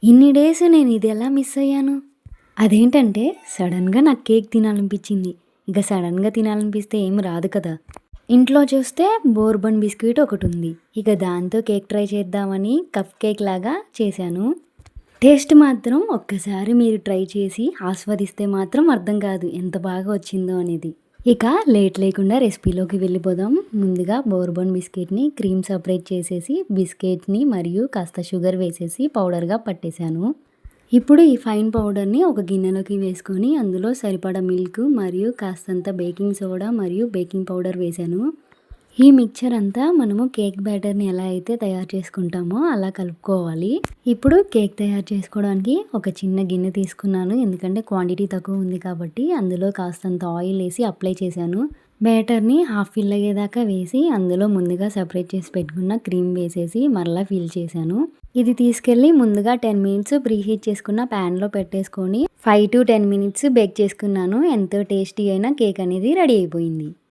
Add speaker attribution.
Speaker 1: ఇన్ని డేస్ నేను ఇది ఎలా మిస్ అయ్యాను? అదేంటంటే సడెన్‌గా నాకు కేక్ తినాలనిపించింది. ఇక సడెన్‌గా తినాలనిపిస్తే ఏమి రాదు కదా! ఇంట్లో చూస్తే బోర్బన్ బిస్కిట్ ఒకటుంది. ఇక దాంతో కేక్ ట్రై చేద్దామని కప్ కేక్ లాగా చేశాను. టేస్ట్ మాత్రం ఒక్కసారి మీరు ట్రై చేసి ఆస్వాదిస్తే మాత్రం అర్థం కాదు ఎంత బాగా వచ్చిందో అనేది. ఇక లేట్ లేకుండా రెసిపీలోకి వెళ్ళిపోదాం. ముందుగా బోర్బన్ బిస్కెట్‌ని క్రీమ్ సెపరేట్ చేసేసి బిస్కెట్‌ని మరియు కాస్త షుగర్ వేసేసి పౌడర్‌గా పట్టేశాను. ఇప్పుడు ఈ ఫైన్ పౌడర్‌ని ఒక గిన్నెలోకి వేసుకొని అందులో సరిపడా మిల్క్ మరియు కాస్తంత బేకింగ్ సోడా మరియు బేకింగ్ పౌడర్ వేశాను. ఈ మిక్చర్ అంతా మనము కేక్ బ్యాటర్‌ని ఎలా అయితే తయారు చేసుకుంటామో అలా కలుపుకోవాలి. ఇప్పుడు కేక్ తయారు చేసుకోవడానికి ఒక చిన్న గిన్నె తీసుకున్నాను. ఎందుకంటే క్వాంటిటీ తక్కువ ఉంది కాబట్టి అందులో కాస్తంత ఆయిల్ వేసి అప్లై చేశాను. బ్యాటర్‌ని హాఫ్ ఫిల్ అయ్యేదాకా వేసి అందులో ముందుగా సెపరేట్ చేసి పెట్టుకున్న క్రీమ్ వేసేసి మరలా ఫిల్ చేశాను. ఇది తీసుకెళ్ళి ముందుగా 10 మినిట్స్ ప్రీహీట్ చేసుకున్న ప్యాన్‌లో పెట్టేసుకొని 5-10 మినిట్స్ బేక్ చేసుకున్నాను. ఎంతో టేస్టీ అయిన కేక్ అనేది రెడీ అయిపోయింది.